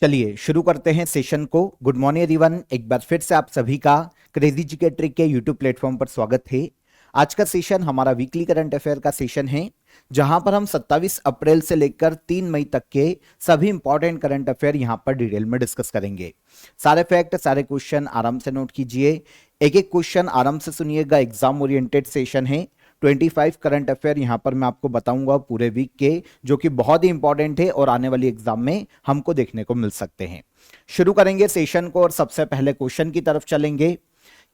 चलिए शुरू करते हैं सेशन को। गुड मॉर्निंग एवरीवन, एक बार फिर से आप सभी का क्रेजी जीके ट्रिक के यूट्यूब प्लेटफॉर्म पर स्वागत है। आज का सेशन हमारा वीकली करंट अफेयर का सेशन है, जहां पर हम 27 अप्रैल से लेकर 3 मई तक के सभी इंपॉर्टेंट करंट अफेयर यहां पर डिटेल में डिस्कस करेंगे। सारे फैक्ट, सारे क्वेश्चन आराम से नोट कीजिए, एक एक क्वेश्चन आराम से सुनिएगा। एग्जाम ओरिएंटेड सेशन है। 25 करंट अफेयर यहां पर मैं आपको बताऊंगा पूरे वीक के, जो कि बहुत ही इंपॉर्टेंट है और आने वाली एग्जाम में हमको देखने को मिल सकते हैं। शुरू करेंगे सेशन को और सबसे पहले क्वेश्चन की तरफ चलेंगे।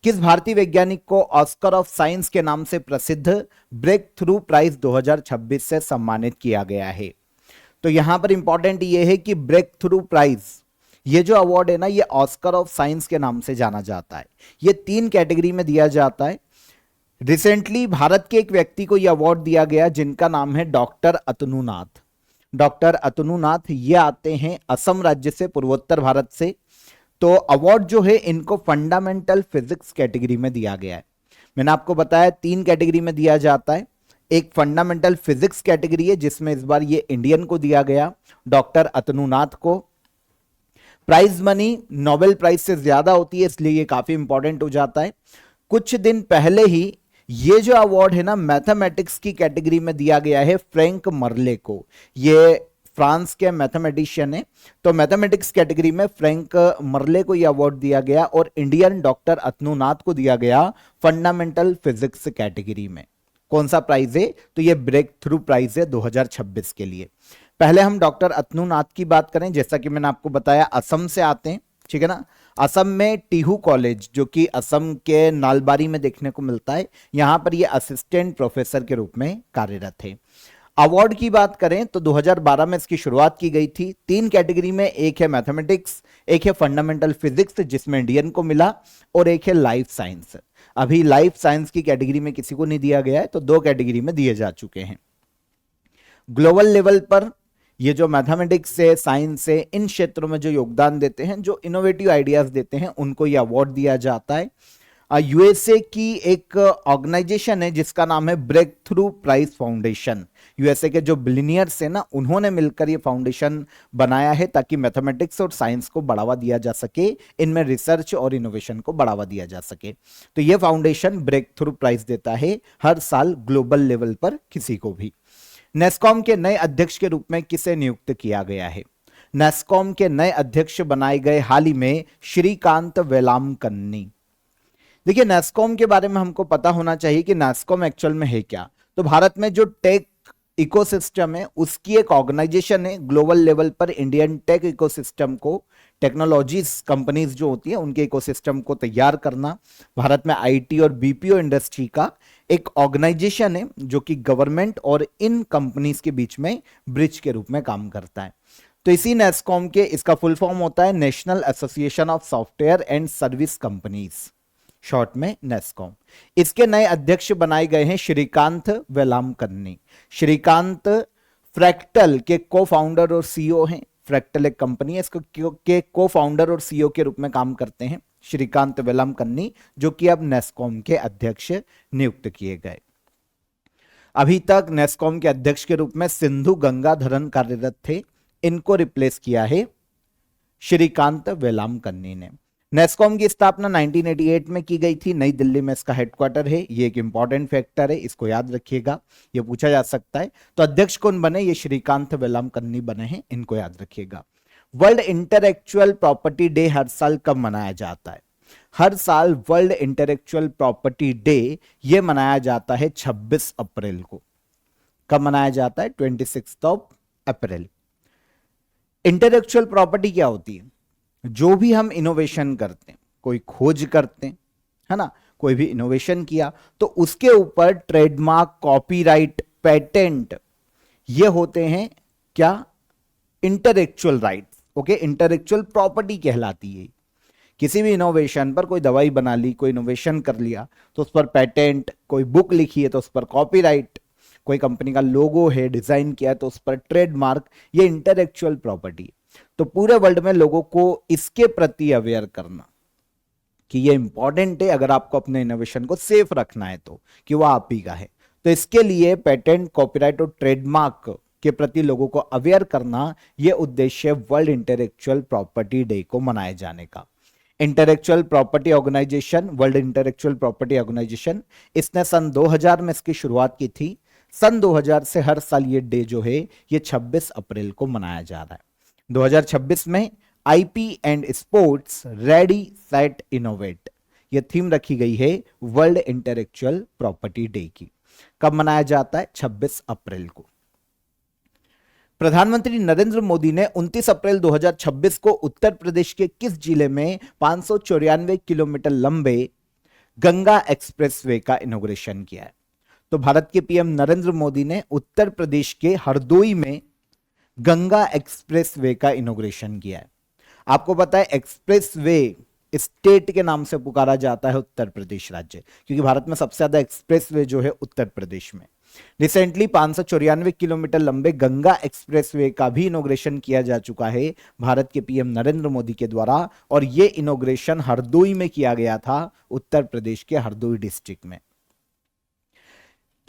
किस भारतीय वैज्ञानिक को ऑस्कर ऑफ साइंस के नाम से प्रसिद्ध ब्रेक थ्रू प्राइज 2026 से सम्मानित किया गया है? तो यहां पर इंपॉर्टेंट ये है कि ब्रेक थ्रू प्राइज, ये जो अवार्ड है ना, ये ऑस्कर ऑफ साइंस के नाम से जाना जाता है। ये 3 कैटेगरी में दिया जाता है। रिसेंटली भारत के एक व्यक्ति को यह अवार्ड दिया गया जिनका नाम है डॉक्टर अतनुनाथ। डॉक्टर अतनुनाथ ये आते हैं असम राज्य से, पूर्वोत्तर भारत से। तो अवार्ड जो है इनको फंडामेंटल फिजिक्स कैटेगरी में दिया गया है। मैंने आपको बताया 3 कैटेगरी में दिया जाता है। एक फंडामेंटल फिजिक्स कैटेगरी है जिसमें इस बार ये इंडियन को दिया गया, डॉक्टर अतनुनाथ को। प्राइज मनी नोबेल प्राइज से ज्यादा होती है, इसलिए ये काफी इंपॉर्टेंट हो जाता है। कुछ दिन पहले ही ये जो अवार्ड है ना, मैथमेटिक्स की कैटेगरी में दिया गया है फ्रैंक मर्ले को। ये फ्रांस के मैथमेटिशियन है, तो मैथमेटिक्स कैटेगरी में फ्रैंक मर्ले को यह अवार्ड दिया गया और इंडियन डॉक्टर अतनुनाथ को दिया गया फंडामेंटल फिजिक्स कैटेगरी में। कौन सा प्राइज है? तो ये ब्रेक थ्रू प्राइज है 2026 के लिए। पहले हम डॉक्टर अतनुनाथ की बात करें। जैसा कि मैंने आपको बताया असम से आते हैं, ठीक है ना। असम में टीहू कॉलेज, जो कि असम के नालबारी में देखने को मिलता है, यहां पर ये असिस्टेंट प्रोफेसर के रूप में कार्यरत है। अवार्ड की बात करें तो 2012 में इसकी शुरुआत की गई थी। 3 कैटेगरी में, एक है मैथमेटिक्स, एक है फंडामेंटल फिजिक्स जिसमें इंडियन को मिला, और एक है लाइफ साइंस। अभी लाइफ साइंस की कैटेगरी में किसी को नहीं दिया गया है, तो 2 कैटेगरी में दिए जा चुके हैं। ग्लोबल लेवल पर ये जो मैथमेटिक्स से, साइंस से, इन क्षेत्रों में जो योगदान देते हैं, जो इनोवेटिव आइडियाज देते हैं, उनको ये अवार्ड दिया जाता है। यूएसए की एक ऑर्गेनाइजेशन है जिसका नाम है Breakthrough Prize Foundation. USA के जो बिलियनियर्स है ना, उन्होंने मिलकर ये फाउंडेशन बनाया है ताकि मैथमेटिक्स और साइंस को बढ़ावा दिया जा सके, इनमें रिसर्च और इनोवेशन को बढ़ावा दिया जा सके। तो ये फाउंडेशन ब्रेक थ्रू प्राइज देता है हर साल ग्लोबल लेवल पर किसी को भी। नेस्कॉम के नए अध्यक्ष के रूप में किसे नियुक्त किया गया है? नेस्कॉम के नए अध्यक्ष बनाए गए हाल ही में श्रीकांत वेलामकन्नी। देखिए, नेस्कॉम के बारे में हमको पता होना चाहिए कि नेस्कॉम एक्चुअल में है क्या। तो भारत में जो टेक इकोसिस्टम है उसकी एक ऑर्गेनाइजेशन है। ग्लोबल लेवल पर इंडियन टेक इकोसिस्टम को, टेक्नोलॉजीज कंपनीज जो होती है उनके इकोसिस्टम को तैयार करना, भारत में आईटी और बीपीओ इंडस्ट्री का एक ऑर्गेनाइजेशन है जो कि गवर्नमेंट और इन कंपनीज के बीच में ब्रिज के रूप में काम करता है। तो इसी नेस्कॉम के, इसका फुल फॉर्म होता है national association of software and service companies, short में नेस्कॉम। इसके नए अध्यक्ष बनाए गए हैं श्रीकांत वेलामकन्नी। श्रीकांत फ्रैक्टल के को फाउंडर और सीईओ हैं। फ्रैक्टल एक कंपनी है, इसको के को फाउंडर और सीईओ के रूप में काम करते हैं श्रीकांत वेलामकन्नी, जो कि अब नेस्कॉम के अध्यक्ष नियुक्त किए गए। अभी तक नेस्कॉम के अध्यक्ष के रूप में सिंधु गंगाधरन कार्यरत थे, इनको रिप्लेस किया है श्रीकांत वेलामकन्नी ने। नेस्कॉम की स्थापना 1988 में की गई थी, नई दिल्ली में इसका हेडक्वार्टर है। ये एक इंपॉर्टेंट फैक्टर है, इसको याद रखिएगा, ये पूछा जा सकता है। तो अध्यक्ष कौन बने? ये श्रीकांत वेलामकन्नी बने हैं, इनको याद रखिएगा। वर्ल्ड इंटेलेक्चुअल प्रॉपर्टी डे हर साल कब मनाया जाता है? हर साल वर्ल्ड इंटेलेक्चुअल प्रॉपर्टी डे ये मनाया जाता है 26 अप्रैल को। कब मनाया जाता है? 26 अप्रैल। इंटेलेक्चुअल प्रॉपर्टी क्या होती है? जो भी हम इनोवेशन करते हैं, कोई खोज करते हैं, है ना, कोई भी इनोवेशन किया तो उसके ऊपर ट्रेडमार्क, कॉपीराइट, पेटेंट, ये होते हैं क्या? Intellectual rights. Okay, intellectual property कहलाती है। किसी भी इनोवेशन पर, कोई दवाई बना ली, कोई इनोवेशन कर लिया तो उस पर पेटेंट, कोई बुक लिखी है तो उस पर कॉपीराइट, कोई कंपनी का लोगो है, डिजाइन किया तो उस पर ट्रेडमार्क, ये इंटेलेक्चुअल प्रॉपर्टी। तो पूरे वर्ल्ड में लोगों को इसके प्रति अवेयर करना कि ये इंपॉर्टेंट है, अगर आपको अपने इनोवेशन को सेफ रखना है तो, कि वो आप ही का है। तो इसके लिए पेटेंट, कॉपीराइट और ट्रेडमार्क के प्रति लोगों को अवेयर करना, यह उद्देश्य वर्ल्ड इंटेलेक्चुअल प्रॉपर्टी डे को मनाए जाने का। Intellectual Property Organisation, World Intellectual Property Organisation, इसने सन 2000 में इसकी शुरुआत की थी। सन 2000 से हर साल ये डे जो है ये 26 अप्रैल को मनाया जा रहा है। 2026 में IP and sports ready set innovate, ये थीम रखी गई है वर्ल्ड इंटेलेक्चुअल प्रॉपर्टी डे की। कब मनाया जाता है? 26 अप्रैल को। प्रधानमंत्री नरेंद्र मोदी ने 29 अप्रैल 2026 को उत्तर प्रदेश के किस जिले में 594 किलोमीटर लंबे गंगा एक्सप्रेसवे का इनॉग्रेशन किया है? तो भारत के पीएम नरेंद्र मोदी ने उत्तर प्रदेश के हरदोई में गंगा एक्सप्रेसवे का इनॉग्रेशन किया है। आपको पता है एक्सप्रेसवे स्टेट के नाम से पुकारा जाता है उत्तर प्रदेश राज्य, क्योंकि भारत में सबसे ज्यादा एक्सप्रेसवे जो है उत्तर प्रदेश में। रिसेंटली 594 किलोमीटर लंबे गंगा एक्सप्रेसवे का भी इनॉग्रेशन किया जा चुका है भारत के पीएम नरेंद्र मोदी के द्वारा, और यह इनॉग्रेशन हरदोई में किया गया था, उत्तर प्रदेश के हरदोई डिस्ट्रिक्ट में।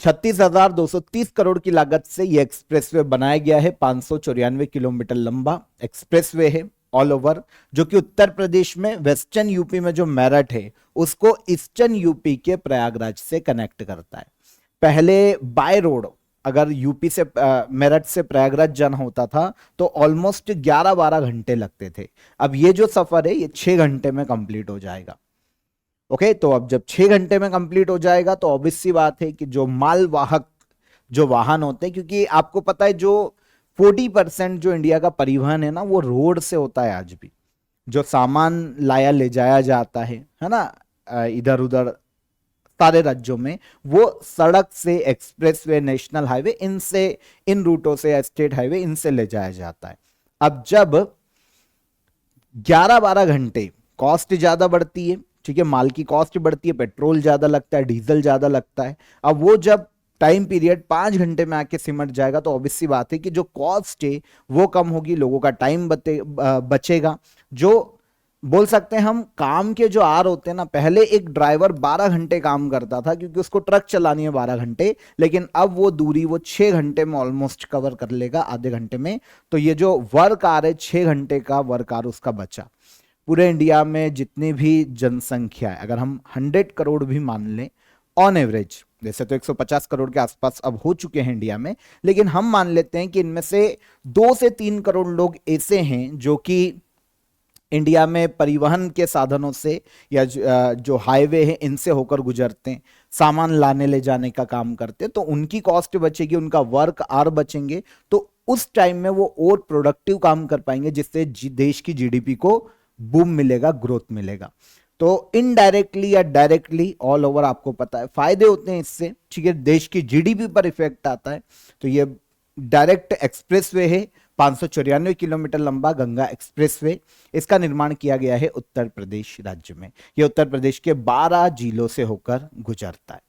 36,230 करोड़ की लागत से यह एक्सप्रेसवे बनाया गया है। 594 किलोमीटर लंबा एक्सप्रेसवे है ऑल ओवर, जो कि उत्तर प्रदेश में वेस्टर्न यूपी में जो मेरठ है उसको ईस्टर्न यूपी के प्रयागराज से कनेक्ट करता है। पहले बाय रोड अगर यूपी से मेरठ से प्रयागराज जाना होता था तो ऑलमोस्ट 11-12 घंटे लगते थे। अब ये जो सफर है ये 6 घंटे में कंप्लीट हो जाएगा। ओके, तो अब जब 6 घंटे में कंप्लीट हो जाएगा तो ऑब्वियस सी बात है कि जो मालवाहक जो वाहन होते हैं, क्योंकि आपको पता है जो 40% जो इंडिया का परिवहन है ना वो रोड से होता है आज भी। जो सामान लाया ले जाया जाता है ना, इधर उधर सारे राज्यों में, वो सड़क से, एक्सप्रेसवे, नेशनल हाईवे, इनसे, इन रूटों से या स्टेट हाईवे, इनसे ले जाया जाता है। अब जब 11-12 घंटे, कॉस्ट ज्यादा बढ़ती है, ठीक है, माल की कॉस्ट बढ़ती है, पेट्रोल ज्यादा लगता है, डीजल ज्यादा लगता है। अब वो जब टाइम पीरियड 5 घंटे में आके सिमट जाएगा तो ऑब्वियस सी बात है कि जो कॉस्ट है वो कम होगी, लोगों का टाइम बचेगा। जो बोल सकते हैं हम काम के जो आर होते हैं ना, पहले एक ड्राइवर 12 घंटे काम करता था क्योंकि उसको ट्रक चलानी है 12 घंटे, लेकिन अब वो दूरी वो 6 घंटे में ऑलमोस्ट कवर कर लेगा, आधे घंटे में। तो ये जो वर्क आर है 6 घंटे का वर्क आर उसका बचा। पूरे इंडिया में जितनी भी जनसंख्या है, अगर हम 100 करोड़ भी मान लें ऑन एवरेज, वैसे तो 150 करोड़ के आसपास अब हो चुके हैं इंडिया में, लेकिन हम मान लेते हैं कि इनमें से 2 से 3 करोड़ लोग ऐसे हैं जो कि इंडिया में परिवहन के साधनों से या जो हाईवे है इनसे होकर गुजरते हैं, सामान लाने ले जाने का काम करते हैं, तो उनकी कॉस्ट बचेगी, उनका वर्क आर बचेंगे, तो उस टाइम में वो और प्रोडक्टिव काम कर पाएंगे, जिससे देश की जीडीपी को बूम मिलेगा, ग्रोथ मिलेगा। तो इनडायरेक्टली या डायरेक्टली ऑल ओवर आपको पता है फायदे होते हैं इससे, ठीक है, देश की जीडीपी पर इफेक्ट आता है। तो ये डायरेक्ट एक्सप्रेसवे है, 594 किलोमीटर लंबा गंगा एक्सप्रेसवे, इसका निर्माण किया गया है उत्तर प्रदेश राज्य में। यह उत्तर प्रदेश के 12 जिलों से होकर गुजरता है,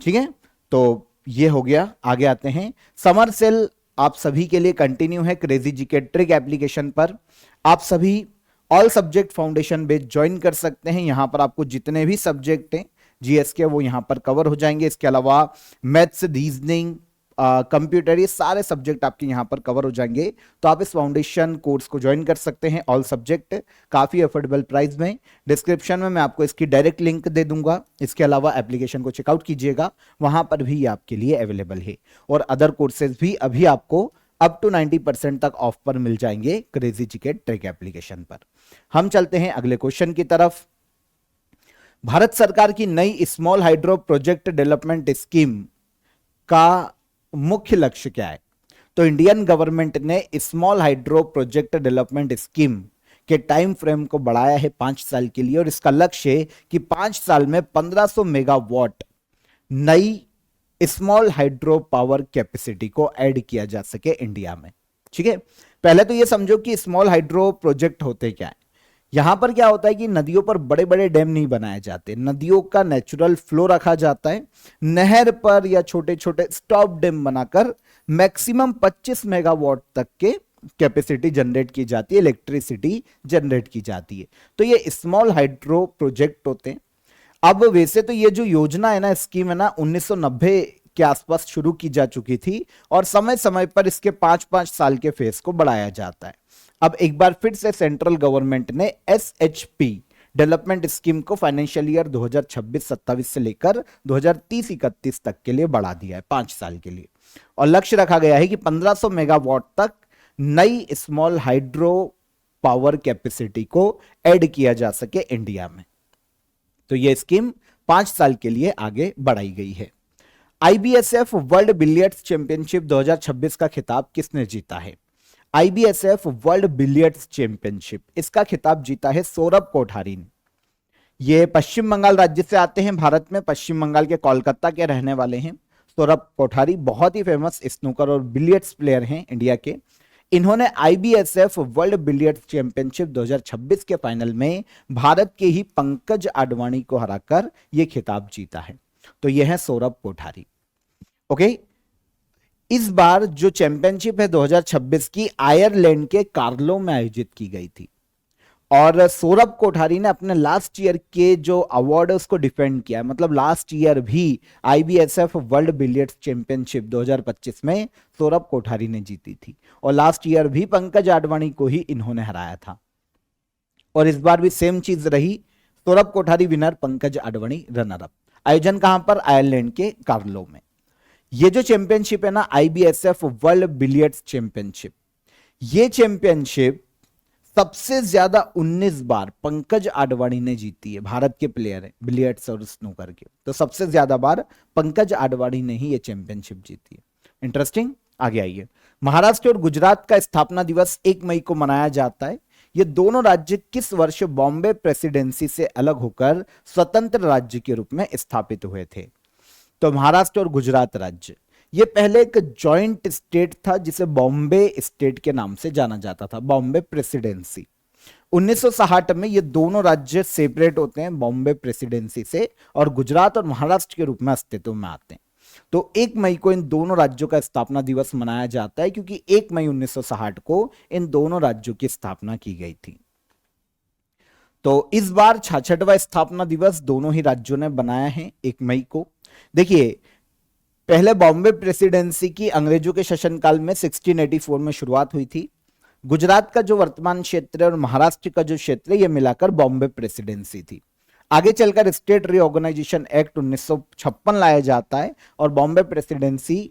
ठीक है। तो ये हो गया। आगे आते हैं, समर सेल आप सभी के लिए कंटिन्यू है क्रेजी जीके ट्रिक एप्लीकेशन पर। आप सभी all subject foundation base join कर सकते हैं। यहां पर आपको जितने भी सब्जेक्ट हैं जीएस के वो यहां पर कवर हो जाएंगे। इसके अलावा मैथ्स, रीजनिंग, कंप्यूटर, ये सारे सब्जेक्ट आपके यहां पर कवर हो जाएंगे। तो आप इस फाउंडेशन कोर्स को ज्वाइन कर सकते हैं, ऑल सब्जेक्ट, काफी अफोर्डेबल प्राइस में। डिस्क्रिप्शन में मैं आपको इसकी डायरेक्ट लिंक दे दूंगा। इसके अलावा एप्लीकेशन को चेकआउट कीजिएगा, वहां पर भी आपके लिए अवेलेबल है। और अदर कोर्सेज भी अभी आपको अप टू 90% तक ऑफ पर मिल जाएंगे क्रेजी जीके ट्रिक एप्लीकेशन पर। हम चलते हैं अगले क्वेश्चन की तरफ। भारत सरकार की नई small hydro project development scheme का मुख्य लक्ष्य क्या है? तो इंडियन गवर्नमेंट ने small hydro project development scheme के टाइम फ्रेम को बढ़ाया है 5 साल के लिए, और इसका लक्ष्य है कि 5 साल में 1500 मेगावाट नई स्मॉल हाइड्रो पावर कैपेसिटी को ऐड किया जा सके इंडिया में, ठीक है। पहले तो ये समझो कि स्मॉल हाइड्रो प्रोजेक्ट होते क्या है। यहां पर क्या होता है कि नदियों पर बड़े बड़े डैम नहीं बनाए जाते, नदियों का नेचुरल फ्लो रखा जाता है, नहर पर या छोटे छोटे स्टॉप डैम बनाकर मैक्सिमम 25 मेगावाट तक के कैपेसिटी जनरेट की जाती है, इलेक्ट्रिसिटी जनरेट की जाती है। तो ये स्मॉल हाइड्रो प्रोजेक्ट होते हैं। अब वैसे तो ये जो योजना है ना, स्कीम है ना, 1990 के आसपास शुरू की जा चुकी थी और समय समय पर इसके 5-5 साल के फेज को बढ़ाया जाता है। अब एक बार फिर से सेंट्रल गवर्नमेंट ने SHP डेवलपमेंट स्कीम को फाइनेंशियल ईयर 2026-27 से लेकर 2030-31 तक के लिए बढ़ा दिया है 5 साल के लिए, और लक्ष्य रखा गया है कि 1500 मेगावाट तक नई स्मॉल हाइड्रो पावर कैपेसिटी को ऐड किया जा सके इंडिया में। तो यह स्कीम 5 साल के लिए आगे बढ़ाई गई है। IBSF वर्ल्ड बिलियर्ड्स चैंपियनशिप 2026 का खिताब किसने जीता है? IBSF वर्ल्ड बिलियर्ड्स चैंपियनशिप, इसका खिताब जीता है सौरभ कोठारी ने। ये पश्चिम बंगाल राज्य से आते हैं, भारत में पश्चिम बंगाल के कोलकाता के रहने वाले हैं। सौरभ कोठारी बहुत ही फेमस स्नूकर और बिलियर्ड्स प्लेयर हैं इंडिया के। इन्होंने IBSF वर्ल्ड बिलियर्ड्स चैंपियनशिप 2026 के फाइनल में भारत के ही पंकज आडवाणी को हराकर यह खिताब जीता है। तो यह है सौरभ कोठारी। ओके, इस बार जो चैंपियनशिप है 2026 की आयरलैंड के कार्लो में आयोजित की गई थी और सौरभ कोठारी ने अपने लास्ट ईयर के जो अवार्ड है उसको डिफेंड किया। मतलब लास्ट ईयर भी IBSF वर्ल्ड बिलियर्ड्स चैंपियनशिप 2025 में सौरभ कोठारी ने जीती थी और लास्ट ईयर भी पंकज आडवाणी को ही इन्होंने हराया था और इस बार भी सेम चीज रही, Saurabh Kothari winner, Pankaj Advani runner up. आयोजन कहां पर? आयरलैंड के कार्लो में। ये जो चैंपियनशिप है ना IBSF वर्ल्ड बिलियर्ड्स चैंपियनशिप, ये चैंपियनशिप सबसे ज्यादा 19 बार पंकज आडवाणी ने जीती है। भारत के प्लेयर है बिलियर्ड्स और स्नूकर के, तो सबसे ज्यादा बार पंकज आडवाणी ने ही ये चैंपियनशिप जीती है। इंटरेस्टिंग। आगे आइए, महाराष्ट्र और गुजरात का स्थापना दिवस 1 मई को मनाया जाता है। ये दोनों राज्य किस वर्ष बॉम्बे प्रेसिडेंसी से अलग होकर स्वतंत्र राज्य के रूप में स्थापित हुए थे? तो महाराष्ट्र और गुजरात राज्य, ये पहले एक जॉइंट स्टेट था जिसे बॉम्बे स्टेट के नाम से जाना जाता था, बॉम्बे प्रेसिडेंसी। 1960 में ये दोनों राज्य सेपरेट होते हैं बॉम्बे प्रेसिडेंसी से और गुजरात और महाराष्ट्र के रूप में अस्तित्व में आते हैं। तो 1 मई को इन दोनों राज्यों का स्थापना दिवस मनाया जाता है क्योंकि 1 मई 1960 को इन दोनों राज्यों की स्थापना की गई थी। तो इस बार 66वां स्थापना दिवस दोनों ही राज्यों ने बनाया है 1 मई को। देखिए, पहले बॉम्बे प्रेसिडेंसी की अंग्रेजों के शासनकाल में 1684 में शुरुआत हुई थी। गुजरात का जो वर्तमान क्षेत्र है और महाराष्ट्र का जो क्षेत्र है, यह मिलाकर बॉम्बे प्रेसिडेंसी थी। आगे चलकर स्टेट रीऑर्गेनाइजेशन एक्ट 1956 लाया जाता है और बॉम्बे प्रेसिडेंसी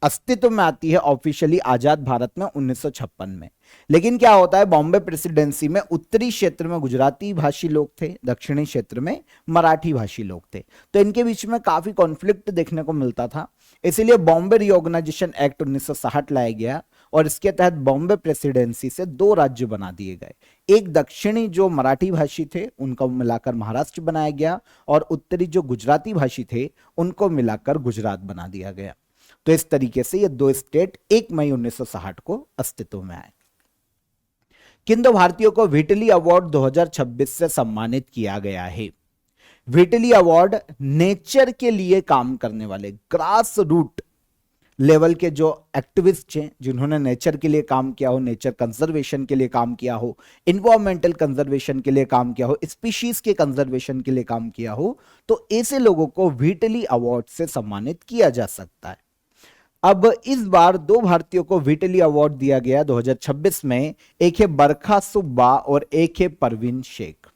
अस्तित्व में आती है ऑफिशियली आजाद भारत में 1956 में। लेकिन क्या होता है, बॉम्बे प्रेसिडेंसी में उत्तरी क्षेत्र में गुजराती भाषी लोग थे, दक्षिणी क्षेत्र में मराठी भाषी लोग थे, तो इनके बीच में काफी कॉन्फ्लिक्ट देखने को मिलता था। इसलिए बॉम्बे रीऑर्गेनाइजेशन एक्ट 1960 लाया गया और इसके तहत बॉम्बे प्रेसिडेंसी से 2 राज्य बना दिए गए। एक दक्षिणी जो मराठी भाषी थे उनको मिलाकर महाराष्ट्र बनाया गया और उत्तरी जो गुजराती भाषी थे उनको मिलाकर गुजरात बना दिया गया। तो इस तरीके से ये 2 स्टेट 1 मई 1960 को अस्तित्व में आए। किन 2 भारतीयों को व्हिटली अवार्ड 2026 से सम्मानित किया गया है? व्हिटली अवार्ड नेचर के लिए काम करने वाले ग्रास रूट लेवल के जो एक्टिविस्ट हैं, जिन्होंने नेचर के लिए काम किया हो, नेचर कंजर्वेशन के लिए काम किया हो, इन्वायरमेंटल कंजर्वेशन के लिए काम किया हो, स्पीशीज के कंजर्वेशन के लिए काम किया हो, तो ऐसे लोगों को व्हिटली अवार्ड से सम्मानित किया जा सकता है। अब इस बार 2 भारतीयों को व्हिटली अवार्ड दिया गया 2026 में। एक है बरखा सुब्बा और एक है परवीन शेख।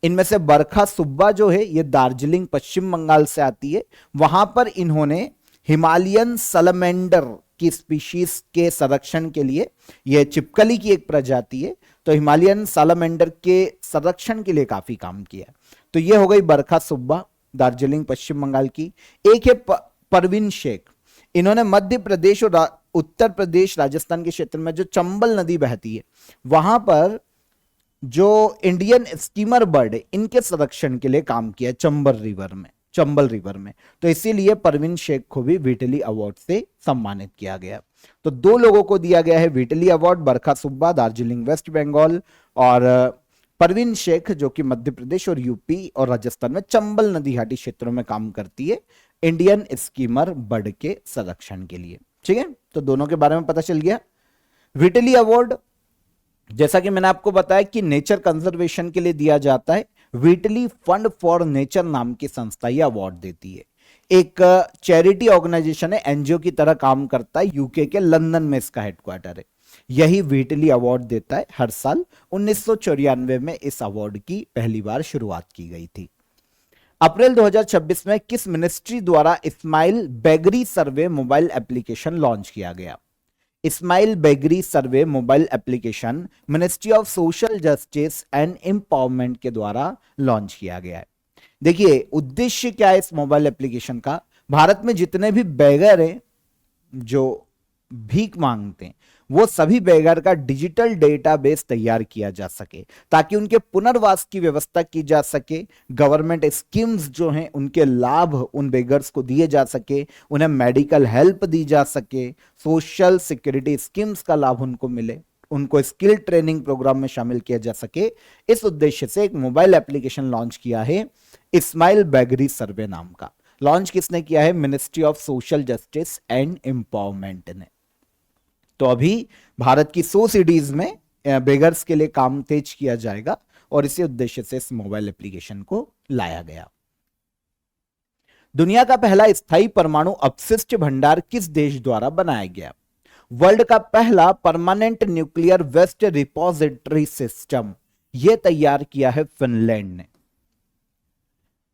इनमें से बरखा सुब्बा जो है ये दार्जिलिंग पश्चिम बंगाल से आती है। वहां पर इन्होंने हिमालयन सलमेंडर की स्पीशीज के संरक्षण के लिए, यह चिपकली की एक प्रजाति है, तो हिमालयन सलमेंडर के संरक्षण के लिए काफी काम किया। तो यह हो गई बरखा सुब्बा, दार्जिलिंग पश्चिम बंगाल की। एक है परवीन शेख, इन्होंने मध्य प्रदेश और उत्तर प्रदेश राजस्थान के क्षेत्र में जो चंबल नदी बहती है वहां पर जो इंडियन स्कीमर बर्ड है इनके संरक्षण के लिए काम किया चंबल रिवर में। तो इसीलिए परवीन शेख को भी व्हिटली अवार्ड से सम्मानित किया गया। तो 2 लोगों को दिया गया है व्हिटली अवार्ड, बरखा सुब्बा दार्जिलिंग वेस्ट बंगाल और परवीन शेख जो कि मध्य प्रदेश और यूपी और राजस्थान में चंबल नदी घाटी क्षेत्रों में काम करती है इंडियन स्कीमर बर्ड के संरक्षण के लिए। ठीक है, तो दोनों के बारे में पता चल गया। व्हिटली अवार्ड जैसा कि मैंने आपको बताया कि नेचर कंजर्वेशन के लिए दिया जाता है। व्हिटली फंड फॉर नेचर नाम की संस्था यह अवार्ड देती है। एक चैरिटी ऑर्गेनाइजेशन है, एनजीओ की तरह काम करता है, यूके के लंदन में इसका हेडक्वार्टर है। यही व्हीटली अवार्ड देता है हर साल। 1994 में इस अवार्ड की पहली बार शुरुआत की गई थी। अप्रैल 2026 में किस मिनिस्ट्री द्वारा SMILE beggary survey mobile application launch किया गया? SMILE beggary survey mobile application Ministry of Social Justice and Empowerment के द्वारा लॉन्च किया गया है। देखिए उद्देश्य क्या है इस मोबाइल एप्लीकेशन का? भारत में जितने भी बेगर हैं जो भीख मांगते हैं, वो सभी बेगर का डिजिटल डेटाबेस तैयार किया जा सके ताकि उनके पुनर्वास की व्यवस्था की जा सके, गवर्नमेंट स्कीम्स जो हैं उनके लाभ उन बेगर्स को दिए जा सके, उन्हें मेडिकल हेल्प दी जा सके, सोशल सिक्योरिटी स्कीम्स का लाभ उनको मिले, उनको स्किल ट्रेनिंग प्रोग्राम में शामिल किया जा सके। इस उद्देश्य से एक मोबाइल एप्लीकेशन लॉन्च किया है इस्माइल बेगरी सर्वे नाम का। लॉन्च किसने किया है? Ministry of Social Justice and empowerment ने। तो अभी भारत की 100 सिटीज में बेगर्स के लिए काम तेज किया जाएगा और इसी उद्देश्य से इस मोबाइल एप्लीकेशन को लाया गया। दुनिया का पहला स्थायी परमाणु अपशिष्ट भंडार किस देश द्वारा बनाया गया? वर्ल्ड का पहला permanent nuclear waste repository system यह तैयार किया है फिनलैंड ने।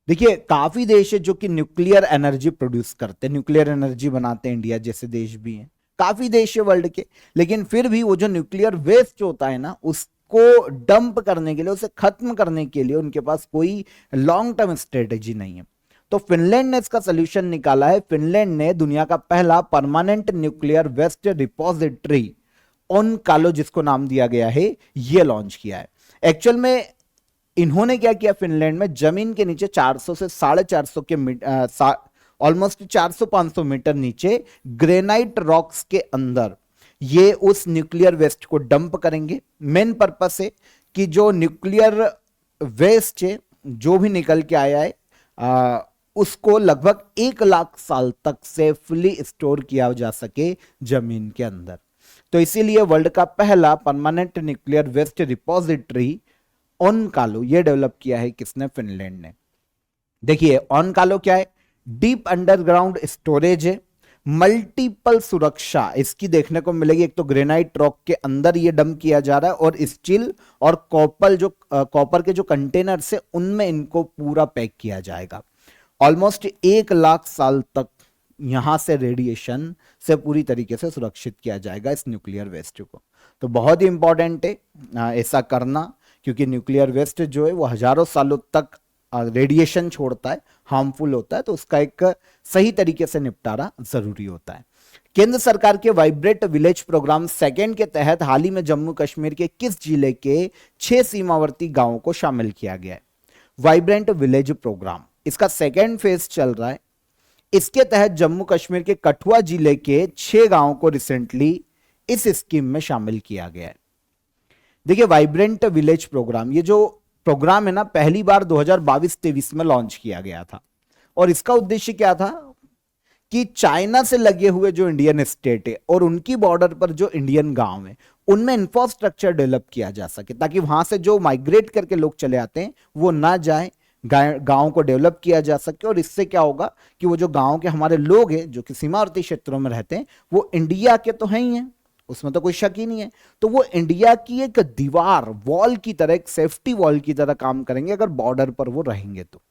देखिए काफी देश है जो कि न्यूक्लियर एनर्जी प्रोड्यूस करते हैं, न्यूक्लियर एनर्जी बनाते हैं, इंडिया जैसे देश भी हैं, काफी देश है वर्ल्ड के, लेकिन फिर भी वो जो न्यूक्लियर वेस्ट होता है ना, उसको डंप करने के लिए, उसे खत्म करने के लिए उनके पास कोई लॉन्ग टर्म स्ट्रेटेजी नहीं है। तो फिनलैंड ने इसका सोल्यूशन निकाला है। फिनलैंड ने दुनिया का पहला परमानेंट न्यूक्लियर वेस्ट रिपोजिटरी ओनकालो, जिसको नाम दिया गया है, यह लॉन्च किया है। एक्चुअल में इन्होंने क्या किया, फिनलैंड में जमीन के नीचे 400 से 450 के ऑलमोस्ट 400-500 मीटर नीचे ग्रेनाइट रॉक्स के अंदर ये उस न्यूक्लियर वेस्ट को डंप करेंगे। मेन पर्पस है कि जो न्यूक्लियर वेस्ट है जो भी निकल के आया है उसको लगभग 1 लाख साल तक सेफली स्टोर किया जा सके जमीन के अंदर। तो इसीलिए वर्ल्ड का पहला परमानेंट न्यूक्लियर वेस्ट रिपोजिटरी ओनकालो ये डेवलप किया है किसने? फिनलैंड ने। देखिए ओनकालो क्या है? डीप अंडरग्राउंड स्टोरेज है, मल्टीपल सुरक्षा इसकी देखने को मिलेगी। एक तो ग्रेनाइट रॉक के अंदर ये डंप किया जा रहा है और स्टील और कॉपर के जो कंटेनर्स है उनमें इनको पूरा पैक किया जाएगा। ऑलमोस्ट 1 लाख साल तक यहां से रेडिएशन से पूरी तरीके से सुरक्षित किया जाएगा इस न्यूक्लियर वेस्ट को। तो बहुत ही इंपॉर्टेंट है ऐसा करना, क्योंकि न्यूक्लियर वेस्ट जो है वो हजारों सालों तक रेडिएशन छोड़ता है, हार्मफुल होता है, तो उसका एक सही तरीके से निपटारा जरूरी होता है। केंद्र सरकार के वाइब्रेंट विलेज प्रोग्राम सेकेंड के तहत हाल ही में जम्मू कश्मीर के किस जिले के 6 सीमावर्ती गांवों को शामिल किया गया है? वाइब्रेंट विलेज प्रोग्राम इसका सेकेंड फेज चल रहा है। इसके तहत जम्मू कश्मीर के कठुआ जिले के 6 गांवों को रिसेंटली इस स्कीम में शामिल किया गया है। देखिए वाइब्रेंट विलेज प्रोग्राम, ये जो प्रोग्राम है ना, पहली बार 2022-23 में लॉन्च किया गया था और इसका उद्देश्य क्या था कि चाइना से लगे हुए जो इंडियन स्टेट है और उनकी बॉर्डर पर जो इंडियन गांव है उनमें इंफ्रास्ट्रक्चर डेवलप किया जा सके, ताकि वहां से जो माइग्रेट करके लोग चले आते हैं वो ना जाए, गांव को डेवलप किया जा सके। और इससे क्या होगा कि वो जो गांव के हमारे लोग हैं जो कि सीमावर्ती क्षेत्रों में रहते हैं वो इंडिया के तो हैं ही हैं, उसमें तो कोई शक ही नहीं है, तो वो इंडिया की एक दीवार, वॉल की तरह, एक सेफ्टी वॉल की तरह काम करेंगे अगर बॉर्डर पर वो रहेंगे तो,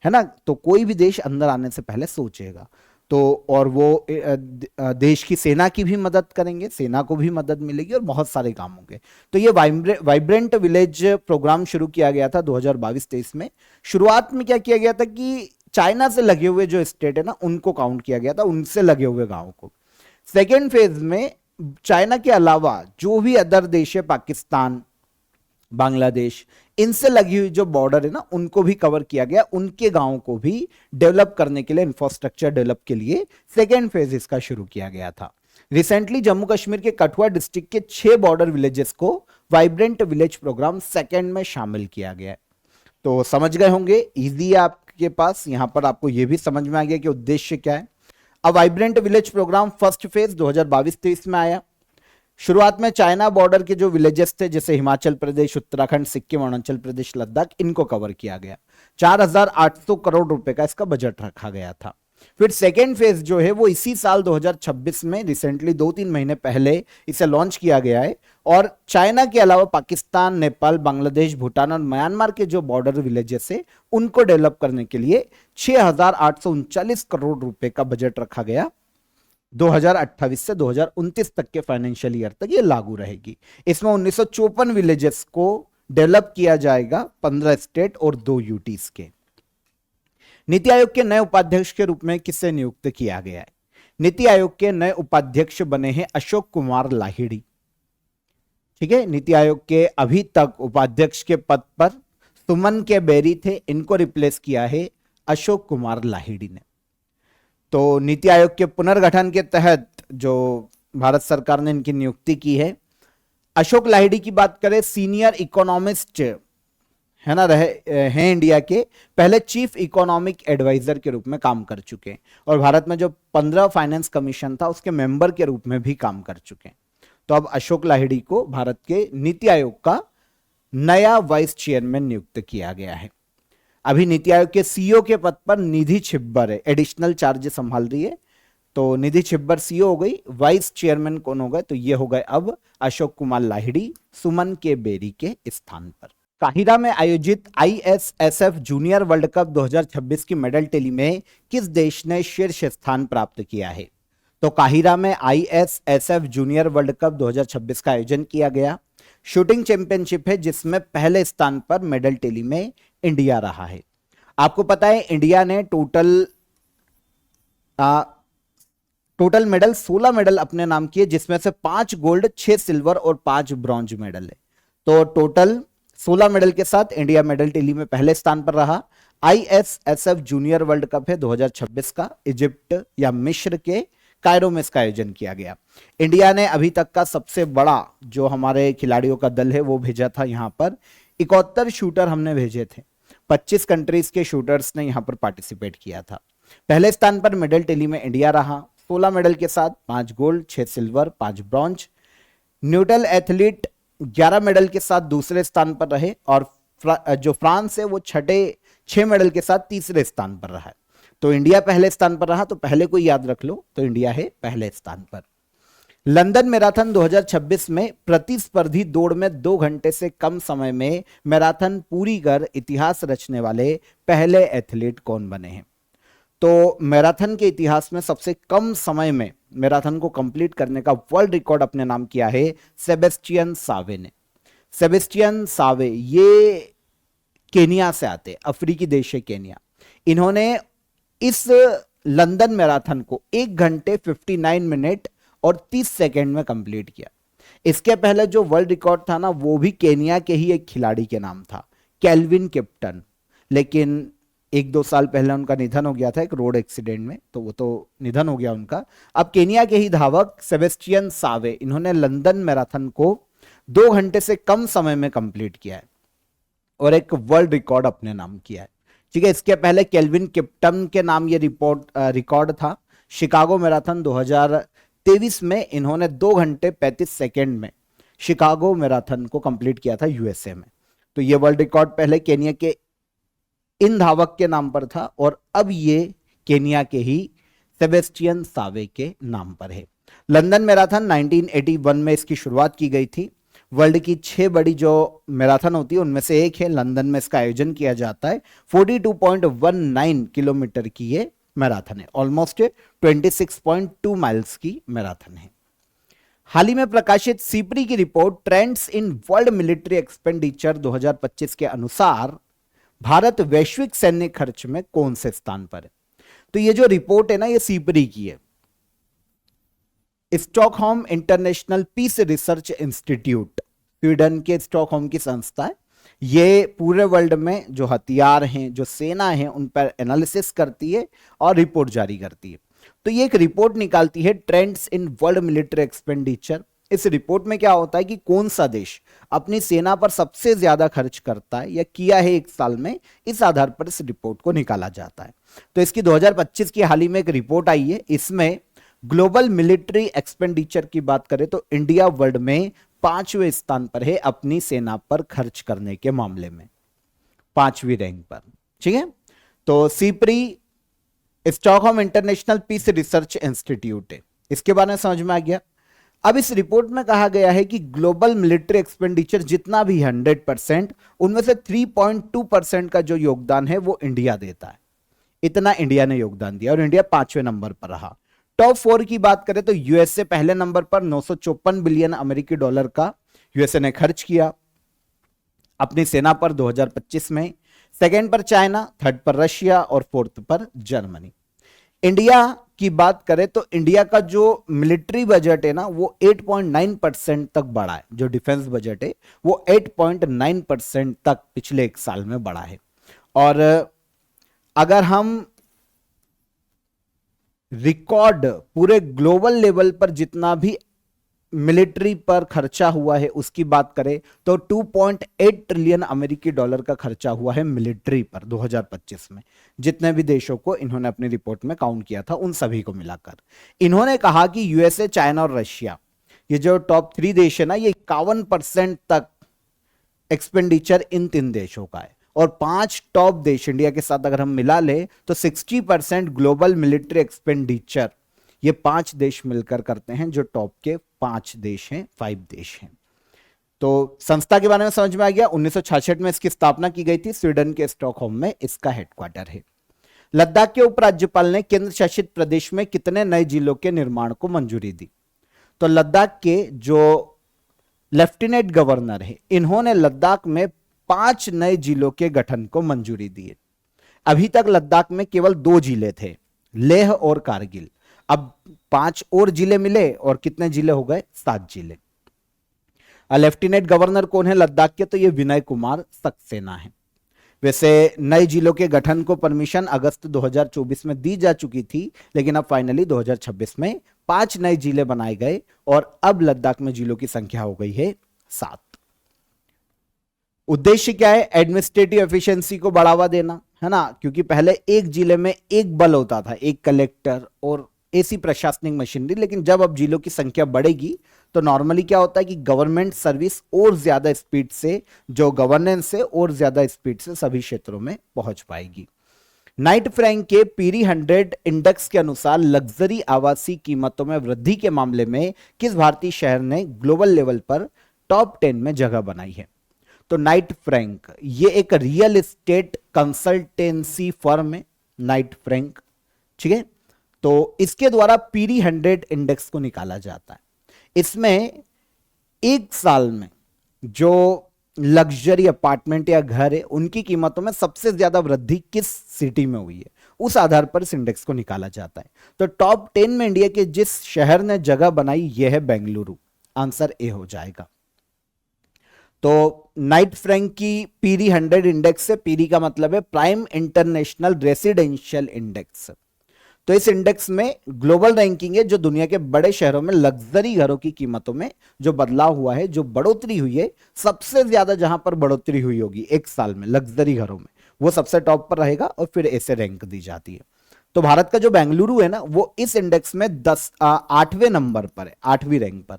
है ना। तो कोई भी देश अंदर आने से पहले सोचेगा। तो और वो देश की सेना की भी मदद करेंगे, सेना को भी मदद मिलेगी और बहुत सारे काम होंगे। तो ये वाइब्रेंट विलेज प्रोग्राम शुरू किया गया था 2022-23 में। शुरुआत में क्या किया गया था कि चाइना से लगे हुए जो स्टेट है ना उनको काउंट किया गया था, उनसे लगे हुए गांवों को। सेकेंड फेज में चाइना के अलावा जो भी अदर देश है, पाकिस्तान, बांग्लादेश, इनसे लगी हुई जो बॉर्डर है ना उनको भी कवर किया गया, उनके गांवों को भी डेवलप करने के लिए, इंफ्रास्ट्रक्चर डेवलप के लिए सेकेंड फेज इसका शुरू किया गया था। रिसेंटली जम्मू कश्मीर के कठुआ डिस्ट्रिक्ट के 6 बॉर्डर विलेजेस को वाइब्रेंट विलेज प्रोग्राम सेकेंड में शामिल किया गया है। तो समझ गए होंगे, इजी है आपके पास। यहां पर आपको यह भी समझ में आ गया कि उद्देश्य क्या है। अब Vibrant Village Programme first phase 2022-23 में आया। शुरुआत में चाइना बॉर्डर के जो विलेजेस थे जैसे हिमाचल प्रदेश, उत्तराखंड, सिक्किम, अरुणाचल प्रदेश, लद्दाख, इनको कवर किया गया। 4,800 करोड़ रुपए का इसका बजट रखा गया था। फिर सेकेंड फेज जो है वो इसी साल 2026 में, रिसेंटली 2-3 महीने पहले इसे लॉन्च किया गया है। और चाइना के अलावा पाकिस्तान, नेपाल, बांग्लादेश, भूटान और म्यांमार के जो बॉर्डर विलेजेस है उनको डेवलप करने के लिए 6,839 करोड़ रुपए का बजट रखा गया। 2028 से 2029 तक के फाइनेंशियल ईयर तक ये लागू रहेगी। इसमें 1954 विलेजेस को डेवलप किया जाएगा, 15 स्टेट और 2 यूटीज के। नीति आयोग के नए उपाध्यक्ष के रूप में किसे नियुक्त किया गया है? नीति आयोग के नए उपाध्यक्ष बने हैं अशोक कुमार लाहिड़ी। ठीक है, नीति आयोग के अभी तक उपाध्यक्ष के पद पर सुमन के बेरी थे, इनको रिप्लेस किया है अशोक कुमार लाहिड़ी ने। तो नीति आयोग के पुनर्गठन के तहत जो भारत सरकार ने इनकी नियुक्ति की है। अशोक लाहिड़ी की बात करें, सीनियर इकोनॉमिस्ट है ना, हैं इंडिया के, पहले चीफ इकोनॉमिक एडवाइजर के रूप में काम कर चुके हैं और भारत में जो 15 फाइनेंस कमीशन था उसके मेंबर के रूप में भी काम कर चुके हैं। तो अब अशोक लाहिड़ी को भारत के नीति आयोग का नया वाइस चेयरमैन नियुक्त किया गया है। अभी नीति आयोग के सीईओ के पद पर निधि छिब्बर है, एडिशनल चार्ज संभाल रही है। तो निधि छिब्बर सीईओ हो गई, वाइस चेयरमैन कौन हो गए? तो ये हो गए अब अशोक कुमार लाहिड़ी, सुमन के बेरी के स्थान पर। काहिरा में आयोजित ISSF जूनियर वर्ल्ड कप 2026 की मेडल टैली में किस देश ने शीर्ष स्थान प्राप्त किया है? तो काहिरा में ISSF जूनियर वर्ल्ड कप 2026 का आयोजन किया गया। शूटिंग चैंपियनशिप है जिसमें पहले स्थान पर मेडल टैली में इंडिया रहा है। आपको पता है इंडिया ने टोटल मेडल 16 मेडल अपने नाम किए, जिसमें से 5 गोल्ड, 6 सिल्वर और 5 ब्रॉन्ज मेडल है। तो टोटल 16 मेडल के साथ इंडिया मेडल टैली में पहले स्थान पर रहा। ISSF जूनियर वर्ल्ड कप है 2026 का, इजिप्ट या मिस्र के कायरो में इसका आयोजन किया गया। इंडिया ने अभी तक का सबसे बड़ा जो हमारे खिलाड़ियों का दल है वो भेजा था यहां पर। 71 शूटर हमने भेजे थे, 25 कंट्रीज के शूटर्स ने यहां पर पार्टिसिपेट किया था। पहले स्थान पर मेडल टैली में इंडिया रहा, 16 मेडल के साथ 5 gold, 6 silver, 5 bronze. Neutral athlete 11 medal के साथ दूसरे स्थान पर रहे और जो फ्रांस है वो 6 मेडल के साथ तीसरे स्थान पर रहा है। तो इंडिया पहले स्थान पर रहा, तो पहले को याद रख लो, तो इंडिया है पहले स्थान पर। लंदन मैराथन 2026 में प्रतिस्पर्धी दौड़ में 2 घंटे से कम समय में मैराथन पूरी कर इतिहास रचने वाले पहले एथलीट कौन बने हैं? तो मैराथन के इतिहास में सबसे कम समय में मैराथन को कंप्लीट करने का वर्ल्ड रिकॉर्ड अपने नाम किया है सेबेस्टियन सावे ने। सेबेस्टियन सावे ये केनिया से आते, अफ्रीकी देश है केनिया। इन्होंने इस लंदन मैराथन को 1 घंटे 59 मिनट और 30 सेकेंड में कंप्लीट किया। इसके पहले जो वर्ल्ड रिकॉर्ड था ना, वो भी केनिया के ही एक खिलाड़ी के नाम था, केल्विन किप्टन। लेकिन 1-2 साल पहले उनका निधन हो गया था एक रोड एक्सीडेंट में, तो वो तो निधन हो गया उनका। अब केनिया के ही धावक सेबेस्टियन सावे, इन्होंने लंदन मैराथन को 2 घंटे से कम समय में कंप्लीट किया है और एक वर्ल्ड रिकॉर्ड अपने नाम किया है। ठीक है, इसके पहले केल्विन किप्टन के नाम ये रिकॉर्ड था। शिकागो मैराथन 2023 में इन्होंने 2 घंटे 35 सेकेंड में शिकागो मैराथन को कंप्लीट किया था यूएसए में। तो ये वर्ल्ड रिकॉर्ड पहले केनिया के इन धावक के नाम पर था और अब ये केनिया के ही सेबेस्टियन सावे के नाम पर है। लंदन मैराथन 1981 में इसकी शुरुआत की गई थी। वर्ल्ड की 6 बड़ी जो मैराथन होती है उनमें से एक है, लंदन में इसका आयोजन किया जाता है। 42.19 किलोमीटर की ये मैराथन है, ऑलमोस्ट 26.2 माइल्स की मैराथन है। हाल ही में प्रकाशित सीपरी की report trends in world military expenditure 2025 के अनुसार भारत वैश्विक सैन्य खर्च में कौन से स्थान पर है? तो ये जो रिपोर्ट है ना, ये सीपरी की है, Stockholm international Peace Research Institute, Sweden के स्टॉकहोम की संस्था है। ये पूरे वर्ल्ड में जो हथियार हैं, जो सेना है, उन पर एनालिसिस करती है और रिपोर्ट जारी करती है। तो ये एक रिपोर्ट निकालती है, trends in world military expenditure. इस रिपोर्ट में क्या होता है कि कौन सा देश अपनी सेना पर सबसे ज्यादा खर्च करता है या किया है एक साल में, इस आधार पर इस रिपोर्ट को निकाला जाता है। तो इसकी 2025 की हाल ही में एक रिपोर्ट आई है। इसमें ग्लोबल मिलिट्री एक्सपेंडिचर की बात करें तो इंडिया वर्ल्ड में 5वें स्थान पर है अपनी सेना पर खर्च करने के मामले में, 5वीं रैंक पर। ठीक है, तो SIPRI Stockholm international Peace Research institute है। इसके बारे में समझ में आ गया। अब इस रिपोर्ट में कहा गया है कि ग्लोबल मिलिट्री एक्सपेंडिचर जितना भी 100%, उनमें से 3.2% का जो योगदान है वो इंडिया देता है। इतना इंडिया ने योगदान दिया और इंडिया 5वें नंबर पर रहा। टॉप 4 की बात करें तो यूएसए पहले नंबर पर 954 बिलियन अमेरिकी डॉलर का यूएसए ने खर्च किया अपनी सेना पर 2025 में। सेकेंड पर चाइना, थर्ड पर रशिया और फोर्थ पर जर्मनी। इंडिया की बात करें तो इंडिया का जो मिलिट्री बजट है ना वो 8.9% तक बढ़ा है। जो डिफेंस बजट है वो 8.9% तक पिछले एक साल में बढ़ा है। और अगर हम रिकॉर्ड पूरे ग्लोबल लेवल पर जितना भी मिलिट्री पर खर्चा हुआ है उसकी बात करें तो 2.8 ट्रिलियन अमेरिकी डॉलर का खर्चा हुआ है मिलिट्री पर 2025 में। जितने भी देशों को इन्होंने अपनी रिपोर्ट में काउंट किया था उन सभी को मिलाकर इन्होंने कहा कि यूएसए, चाइना और रशिया, ये जो टॉप 3 देश है ना, ये 51% तक एक्सपेंडिचर इन 3 देशों का है। और 5 टॉप देश इंडिया के साथ अगर हम मिला ले तो 60% ग्लोबल मिलिट्री एक्सपेंडिचर ये 5 देश मिलकर करते हैं, जो टॉप के 5 देश हैं, 5 देश हैं। तो संस्था के बारे में समझ में आ गया। 1966 में इसकी स्थापना की गई थी, स्वीडन के स्टॉकहोम में इसका हेडक्वार्टर है। लद्दाख के उपराज्यपाल ने केंद्र शासित प्रदेश में कितने नए जिलों के निर्माण को मंजूरी दी? तो लद्दाख के जो लेफ्टिनेंट गवर्नर है इन्होंने लद्दाख में 5 नए जिलों के गठन को मंजूरी दी है। अभी तक लद्दाख में केवल 2 जिले थे, लेह और कारगिल। अब 5 और जिले मिले और कितने जिले हो गए? 7 जिले। लेफ्टिनेंट गवर्नर कौन है लद्दाख के? तो ये विनय कुमार सक्सेना है। वैसे नए जिलों के गठन को परमिशन अगस्त 2024 में दी जा चुकी थी, लेकिन अब फाइनली 2026 में 5 नए जिले बनाए गए और अब लद्दाख में जिलों की संख्या हो गई है 7। उद्देश्य क्या है? एडमिनिस्ट्रेटिव एफिशिएंसी को बढ़ावा देना, है ना, क्योंकि पहले एक जिले में एक बल होता था, एक कलेक्टर और ऐसी प्रशासनिक मशीनरी। लेकिन जब अब जिलों की संख्या बढ़ेगी तो नॉर्मली क्या होता है कि गवर्नमेंट सर्विस और ज्यादा स्पीड से, जो गवर्नेंस है और ज्यादा स्पीड से सभी क्षेत्रों में पहुंच पाएगी। नाइट फ्रैंक के पीरी 100 इंडेक्स के अनुसार लग्जरी आवासीय कीमतों में वृद्धि के मामले में किस भारतीय शहर ने ग्लोबल लेवल पर टॉप 10 में जगह बनाई है? तो नाइट फ्रैंक ये एक रियल एस्टेट कंसल्टेंसी फर्म है, नाइट फ्रैंक, ठीक है। तो इसके द्वारा पीरी 100 इंडेक्स को निकाला जाता है। इसमें एक साल में जो लग्जरी अपार्टमेंट या घर है उनकी कीमतों में सबसे ज्यादा वृद्धि किस सिटी में हुई है, उस आधार पर इस इंडेक्स को निकाला जाता है। तो टॉप 10 में इंडिया के जिस शहर ने जगह बनाई यह है बेंगलुरु। आंसर ए हो जाएगा। तो नाइट फ्रैंक की पीरी 100 इंडेक्स से, पीरी का मतलब है प्राइम इंटरनेशनल रेसिडेंशियल इंडेक्स। तो इस इंडेक्स में ग्लोबल रैंकिंग है जो दुनिया के बड़े शहरों में लग्जरी घरों की कीमतों में जो बदलाव हुआ है, जो बढ़ोतरी हुई है, सबसे ज्यादा जहां पर बढ़ोतरी हुई होगी एक साल में लग्जरी घरों में, वो सबसे टॉप पर रहेगा और फिर ऐसे रैंक दी जाती है। तो भारत का जो बेंगलुरु है ना वो इस इंडेक्स में 8वें नंबर पर है, 8वीं रैंक पर।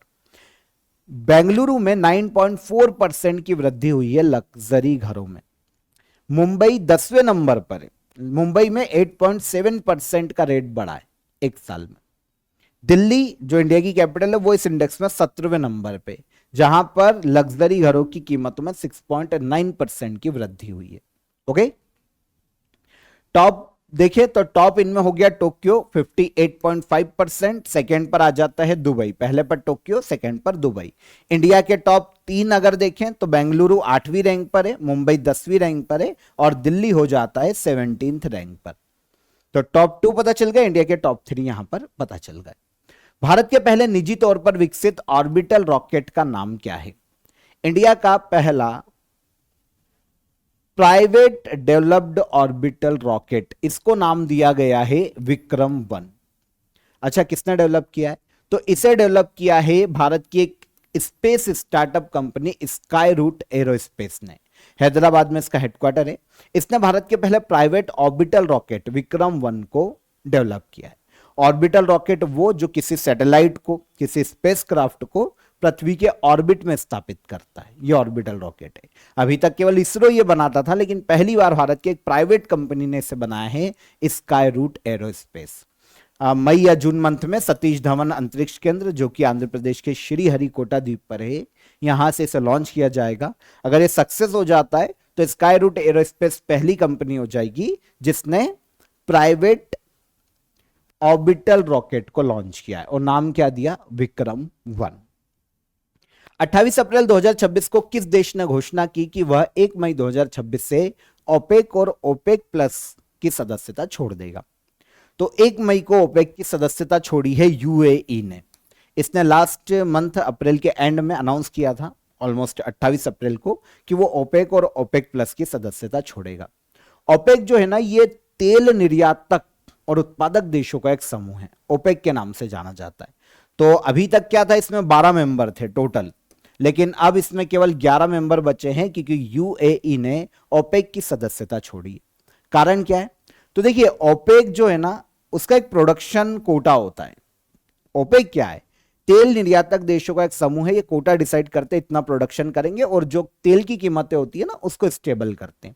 बेंगलुरु में 9.4% की वृद्धि हुई है लग्जरी घरों में। मुंबई 10वें नंबर पर है, मुंबई में 8.7% का रेट बढ़ा है एक साल में। दिल्ली जो इंडिया की कैपिटल है वो इस इंडेक्स में 17वें नंबर पे, जहां पर लग्जरी घरों की कीमतों में 6.9% की वृद्धि हुई है। ओके, टॉप देखें तो टॉप इनमें हो गया टोक्यो 58.5%, सेकेंड पर आ जाता है दुबई, पहले पर टोक्यो, सेकेंड पर दुबई। इंडिया के टॉप 3 अगर देखें तो बेंगलुरु 8वीं रैंक पर है, मुंबई 10वीं रैंक पर है और दिल्ली हो जाता है 17th रैंक पर। तो टॉप 2 पता चल गया, इंडिया के टॉप 3 यहां पर पता चल गए। भारत के पहले निजी तौर पर विकसित ऑर्बिटल रॉकेट का नाम क्या है? इंडिया का पहला प्राइवेट डेवलप्ड ऑर्बिटल रॉकेट, इसको नाम दिया गया है विक्रम-1। अच्छा, किसने डेवलप किया है? तो इसे डेवलप किया है भारत की एक space startup company Skyroot Aerospace ने। हैदराबाद में इसका हेडक्वार्टर है। इसने भारत के पहले प्राइवेट ऑर्बिटल रॉकेट विक्रम-1 को डेवलप किया है। ऑर्बिटल रॉकेट वो जो किसी सैटेलाइट को, किसी स्पेसक्राफ्ट को पृथ्वी के ऑर्बिट में स्थापित करता है। ये ऑर्बिटल रॉकेट है। अभी तक केवल इसरो ये बनाता था, लेकिन पहली बार भारत के एक प्राइवेट कंपनी ने इसे बनाया है, स्काई रूट एरोस्पेस। मई या जून मंथ में सतीश धवन अंतरिक्ष केंद्र, जो कि आंध्र प्रदेश के श्रीहरिकोटा द्वीप पर है, यहां से इसे लॉन्च किया जाएगा। अगर ये सक्सेस हो जाता है तो स्काई रूट एरोस्पेस पहली कंपनी हो जाएगी जिसने प्राइवेट ऑर्बिटल रॉकेट को लॉन्च किया है, और नाम क्या दिया? विक्रम-1। 28 अप्रैल 2026 को किस देश ने घोषणा की कि वह 1 मई 2026 से ओपेक और ओपेक प्लस की सदस्यता छोड़ देगा? तो 1 मई को ओपेक की सदस्यता छोड़ी है यूएई ने। इसने लास्ट मंथ अप्रैल के एंड में अनाउंस किया था, ऑलमोस्ट 28 अप्रैल को, कि वो ओपेक और ओपेक प्लस की सदस्यता छोड़ेगा। ओपेक जो है ना, ये तेल निर्यातक और उत्पादक देशों का एक समूह है, ओपेक के नाम से जाना जाता है। तो अभी तक क्या था, इसमें 12 मेंबर थे टोटल, लेकिन अब इसमें केवल 11 मेंबर बचे हैं क्योंकि यूएई ने ओपेक की सदस्यता छोड़ी। कारण क्या है? तो देखिए, ओपेक जो है ना, उसका एक प्रोडक्शन कोटा होता है। ओपेक क्या है? तेल निर्यातक देशों का एक समूह है। ये कोटा डिसाइड करते इतना प्रोडक्शन करेंगे और जो तेल की कीमतें होती है ना, उसको स्टेबल करते हैं।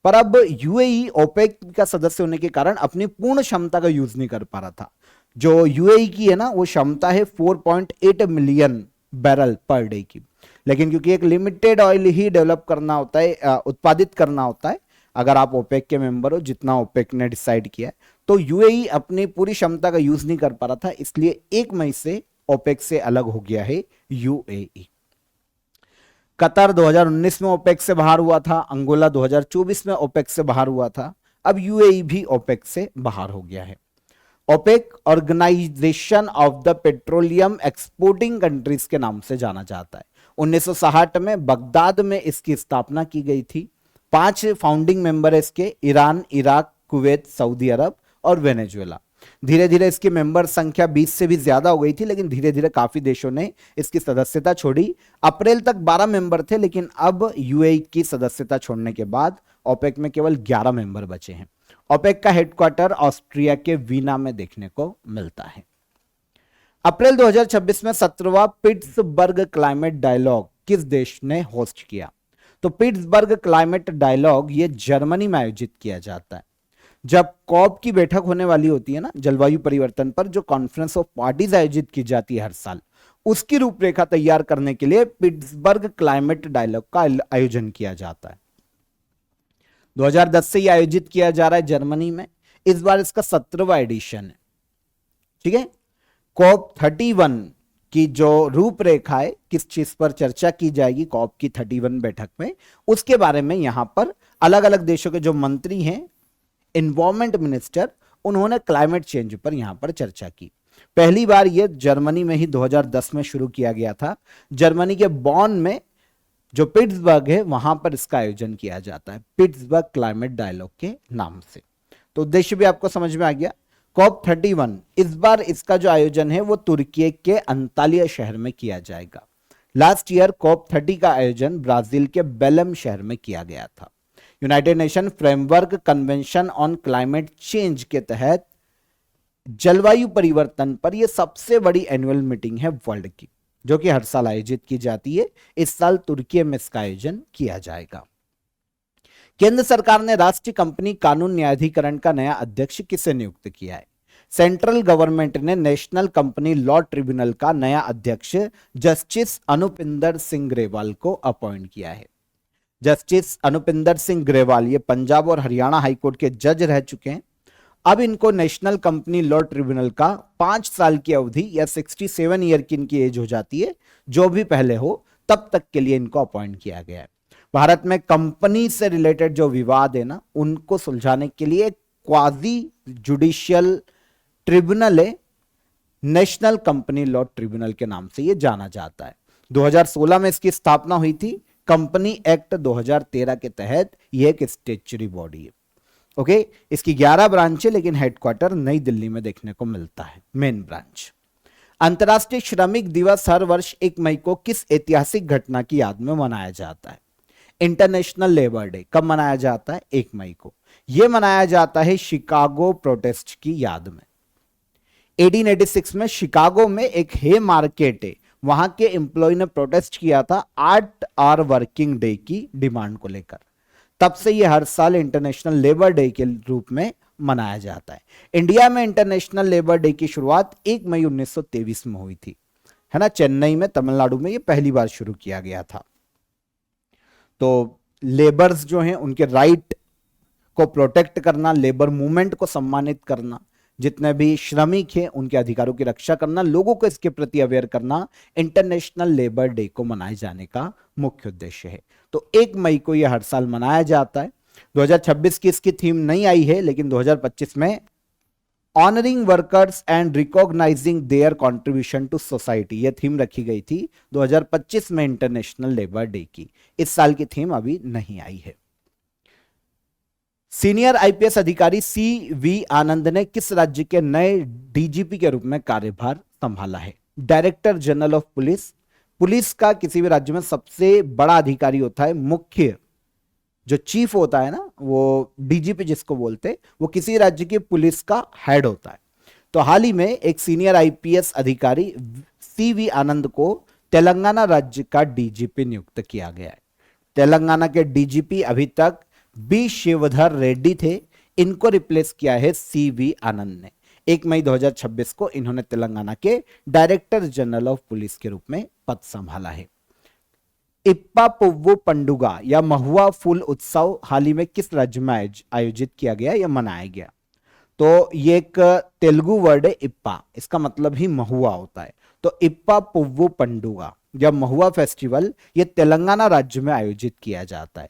पर अब यूएई ओपेक का सदस्य होने के कारण अपनी पूर्ण क्षमता का यूज नहीं कर पा रहा था। जो यूएई की है ना, वो क्षमता है 4.8 मिलियन बैरल पर डे की, लेकिन क्योंकि एक लिमिटेड ऑयल ही डेवलप करना होता है, उत्पादित करना होता है, अगर आप ओपेक के मेंबर हो, जितना ओपेक ने डिसाइड किया है, तो यूएई अपनी पूरी क्षमता का यूज नहीं कर पा रहा था, इसलिए 1 मई से ओपेक से अलग हो गया है यूएई। कतर 2019 में ओपेक से बाहर हुआ था, अंगोला 2024 में ओपेक से बाहर हुआ था, अब यूएई भी ओपेक से बाहर हो गया है। OPEC Organisation of the Petroleum Exporting Countries के नाम से जाना जाता है। 1960 में बगदाद में इसकी स्थापना की गई थी। 5 फाउंडिंग मेंबर है इसके: ईरान, इराक, कुवैत, सऊदी अरब और वेनेजुएला। धीरे धीरे इसकी मेंबर संख्या 20 से भी ज्यादा हो गई थी, लेकिन धीरे धीरे काफी देशों ने इसकी सदस्यता छोड़ी। अप्रैल तक 12 मेंबर थे, लेकिन अब यूएई की सदस्यता छोड़ने के बाद ओपेक में केवल 11 मेंबर बचे हैं। ओपेक का हेडक्वार्टर ऑस्ट्रिया के वीना में देखने को मिलता है। अप्रैल 2026 में 17वां पिट्सबर्ग क्लाइमेट डायलॉग किस देश ने होस्ट किया? तो पिट्सबर्ग क्लाइमेट डायलॉग ये जर्मनी में आयोजित किया जाता है। जब कॉप की बैठक होने वाली होती है ना, जलवायु परिवर्तन पर, जो कॉन्फ्रेंस ऑफ पार्टीज आयोजित की जाती है हर साल, उसकी रूपरेखा तैयार करने के लिए पिट्सबर्ग क्लाइमेट डायलॉग का आयोजन किया जाता है। 2010 से यह आयोजित किया जा रहा है जर्मनी में। इस बार इसका 17वां एडिशन है। ठीक है। कॉप 31 की जो रूपरेखा है, किस चीज पर चर्चा की जाएगी कॉप की 31 बैठक में, उसके बारे में यहां पर अलग अलग देशों के जो मंत्री हैं, एनवायरमेंट मिनिस्टर, उन्होंने क्लाइमेट चेंज पर यहां पर चर्चा की। पहली बार यह जर्मनी में ही 2010 में शुरू किया गया था। जर्मनी के बॉन में जो पिट्सबर्ग है, वहां पर इसका आयोजन किया जाता है, पिट्सबर्ग क्लाइमेट डायलॉग के नाम से। तो उद्देश्य भी आपको समझ में आ गया। कॉप 31 इस बार इसका जो आयोजन है वो तुर्की के अंतालिया शहर में किया जाएगा। लास्ट ईयर कॉप 30 का आयोजन ब्राजील के बेलम शहर में किया गया था। United nation framework convention on climate change के तहत जलवायु परिवर्तन पर यह सबसे बड़ी एनुअल मीटिंग है वर्ल्ड की, जो कि हर साल आयोजित की जाती है। इस साल तुर्की में इसका आयोजन किया जाएगा। केंद्र सरकार ने राष्ट्रीय कंपनी कानून न्यायाधिकरण का नया अध्यक्ष किसे नियुक्त किया है? सेंट्रल गवर्नमेंट ने नेशनल कंपनी लॉ ट्रिब्यूनल का नया अध्यक्ष जस्टिस अनुपिंदर सिंह ग्रेवाल को अपॉइंट किया है। जस्टिस अनुपिंदर सिंह ग्रेवाल ये पंजाब और हरियाणा हाईकोर्ट के जज रह चुके हैं। अब इनको नेशनल कंपनी लॉ ट्रिब्यूनल का 5 साल की अवधि या 67 ईयर की इनकी एज हो जाती है, जो भी पहले हो, तब तक के लिए इनको अपॉइंट किया गया है। भारत में कंपनी से रिलेटेड जो विवाद है ना, उनको सुलझाने के लिए क्वाजी जुडिशियल ट्रिब्यूनल है, नेशनल कंपनी लॉ ट्रिब्यूनल के नाम से ये जाना जाता है। 2016 में इसकी स्थापना हुई थी। कंपनी एक्ट 2013 के तहत ये एक स्टैट्यूटरी बॉडी है। ओके, इसकी 11 ब्रांच है, लेकिन हेडक्वार्टर नई दिल्ली में देखने को मिलता है, मेन ब्रांच। अंतर्राष्ट्रीय श्रमिक दिवस हर वर्ष 1 मई को किस ऐतिहासिक घटना की याद में मनाया जाता है? इंटरनेशनल लेबर डे कब मनाया जाता है? 1 मई को। यह मनाया जाता है शिकागो प्रोटेस्ट की याद में। 1886 में शिकागो में एक हे मार्केट है, वहां के एम्प्लॉय ने प्रोटेस्ट किया था 8 आवर वर्किंग डे की डिमांड को लेकर। तब से ये हर साल इंटरनेशनल लेबर डे के रूप में मनाया जाता है। इंडिया में इंटरनेशनल लेबर डे की शुरुआत 1 मई 1923 में हुई थी, है ना, चेन्नई में, तमिलनाडु में ये पहली बार शुरू किया गया था। तो लेबर्स जो हैं उनके राइट को प्रोटेक्ट करना, लेबर मूवमेंट को सम्मानित करना, जितने भी श्रमिक हैं उनके अधिकारों की रक्षा करना, लोगों को इसके प्रति अवेयर करना इंटरनेशनल लेबर डे को मनाए जाने का मुख्य उद्देश्य है। तो 1 मई को यह हर साल मनाया जाता है। 2026 की इसकी थीम नहीं आई है, लेकिन 2025 में honouring workers and recognising their contribution to society, यह थीम रखी गई थी 2025 में इंटरनेशनल लेबर डे की। इस साल की थीम अभी नहीं आई है। सीनियर आईपीएस अधिकारी सी.वी. आनंद ने किस राज्य के नए डीजीपी के रूप में कार्यभार संभाला है? Director general of police. Police का किसी भी राज्य में सबसे बड़ा अधिकारी होता है, मुख्य जो चीफ होता है ना, वो डीजीपी जिसको बोलते हैं, वो किसी राज्य की पुलिस का हेड होता है। तो हाल ही में एक सीनियर आईपीएस अधिकारी सी.वी. आनंद को तेलंगाना राज्य का डीजीपी नियुक्त किया गया है। तेलंगाना के डीजीपी अभी तक बी शिवधर रेड्डी थे, इनको रिप्लेस किया है सी.वी. आनंद ने। 1 मई 2026 को इन्होंने तेलंगाना के डायरेक्टर जनरल ऑफ पुलिस के रूप में पद संभाला है। इप्पा पुव्वू पंडुगा या महुआ फूल उत्सव हाल ही में किस राज्य में आयोजित किया गया या मनाया गया? तो ये एक तेलुगु वर्ड है इप्पा, इसका मतलब ही महुआ होता है। तो इप्पा पुव्वू पंडुगा या महुआ फेस्टिवल ये तेलंगाना राज्य में आयोजित किया जाता है।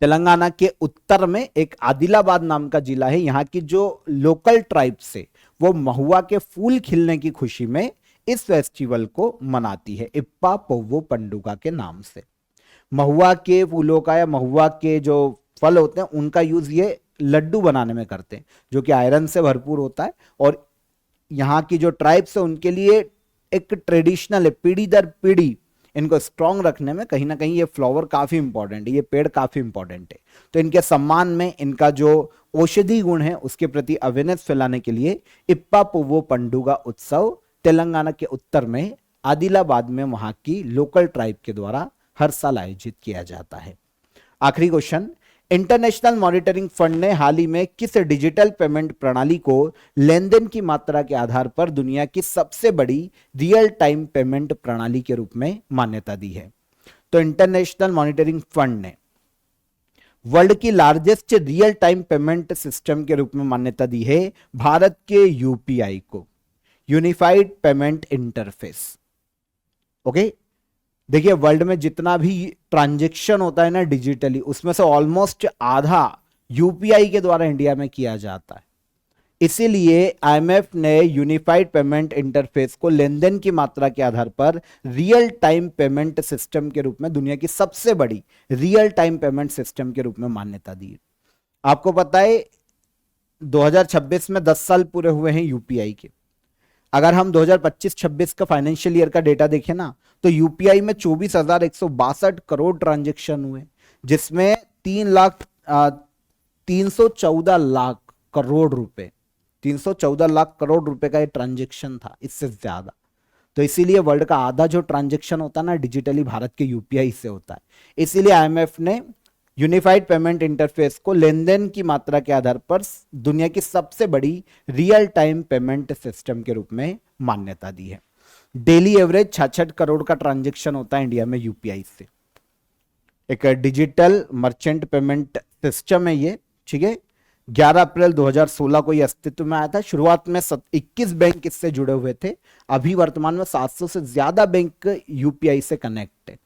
तेलंगाना के उत्तर में एक आदिलाबाद नाम का जिला है, यहाँ की जो लोकल ट्राइब्स है वो महुआ के फूल खिलने की खुशी में इस फेस्टिवल को मनाती है, इप्पा पुव्वू पंडुगा के नाम से। महुआ के फूलों का या महुआ के जो फल होते हैं उनका यूज ये लड्डू बनाने में करते हैं, जो कि आयरन से भरपूर होता है। और यहाँ की जो ट्राइब्स है उनके लिए एक ट्रेडिशनल है, पीढ़ी दर पीढ़ी इनको स्ट्रॉन्ग रखने में कहीं ना कहीं ये फ्लावर काफी इंपॉर्टेंट है, ये पेड़ काफी इंपॉर्टेंट है। तो इनके सम्मान में इनका जो औषधि गुण है उसके प्रति अवेयरनेस फैलाने के लिए इप्पा पुव्वू पंडुगा उत्सव तेलंगाना के उत्तर में आदिलाबाद में वहां की लोकल ट्राइब के द्वारा हर साल आयोजित किया जाता है। आखिरी क्वेश्चन, इंटरनेशनल मॉनिटरिंग फंड ने हाल ही में किस डिजिटल पेमेंट प्रणाली को लेन देन की मात्रा के आधार पर दुनिया की सबसे बड़ी रियल टाइम पेमेंट प्रणाली के रूप में मान्यता दी है? तो इंटरनेशनल मॉनिटरिंग फंड ने वर्ल्ड की largest real time payment system के रूप में मान्यता दी है भारत के यूपीआई को, यूनिफाइड पेमेंट इंटरफेस। ओके, देखिए वर्ल्ड में जितना भी ट्रांजैक्शन होता है ना डिजिटली, उसमें से ऑलमोस्ट आधा यूपीआई के द्वारा इंडिया में किया जाता है। इसीलिए आईएमएफ ने यूनिफाइड पेमेंट इंटरफेस को लेन देन की मात्रा के आधार पर रियल टाइम पेमेंट सिस्टम के रूप में दुनिया की सबसे बड़ी रियल टाइम पेमेंट सिस्टम के रूप में मान्यता दी। आपको पता है 2026 में 10 साल पूरे हुए हैं यूपीआई के। अगर हम 2025-26 का फाइनेंशियल ईयर का डेटा देखें ना, तो यूपीआई में 24,162 करोड़ ट्रांजैक्शन हुए, जिसमें 314 लाख करोड़ रुपए, 314 लाख करोड़ रुपए का ये ट्रांजैक्शन था, इससे ज्यादा। तो इसीलिए वर्ल्ड का आधा जो ट्रांजैक्शन होता है ना डिजिटली भारत के यूपीआई से होता है। इसीलिए आईएमएफ ने यूनिफाइड पेमेंट इंटरफेस को लेन देन की मात्रा के आधार पर दुनिया की सबसे बड़ी रियल टाइम पेमेंट सिस्टम के रूप में मान्यता दी है। डेली एवरेज 66 करोड़ का ट्रांजैक्शन होता है इंडिया में यूपीआई से। एक डिजिटल मर्चेंट पेमेंट सिस्टम है ये, ठीक है। 11 अप्रैल 2016 को ये अस्तित्व में आया था। शुरुआत में 21 बैंक इससे जुड़े हुए थे, अभी वर्तमान में 700 से ज्यादा बैंक यूपीआई से कनेक्ट है।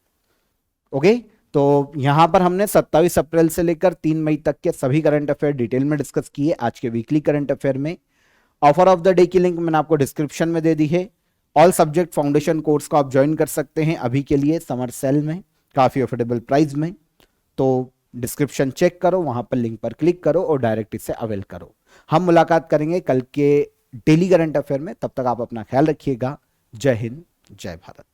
ओके, तो यहां पर हमने 27 अप्रैल से लेकर 3 मई तक के सभी करंट अफेयर डिटेल में डिस्कस किए। आज के वीकली करंट अफेयर में ऑफर ऑफ द डे की लिंक मैंने आपको डिस्क्रिप्शन में दे दी है। ऑल सब्जेक्ट फाउंडेशन कोर्स को आप ज्वाइन कर सकते हैं अभी के लिए समर सेल में, काफी अफोर्डेबल प्राइस में। तो डिस्क्रिप्शन चेक करो, वहां पर लिंक पर क्लिक करो और डायरेक्ट इसे अवेल करो। हम मुलाकात करेंगे कल के डेली करंट अफेयर में, तब तक आप अपना ख्याल रखिएगा। जय हिंद, जय भारत।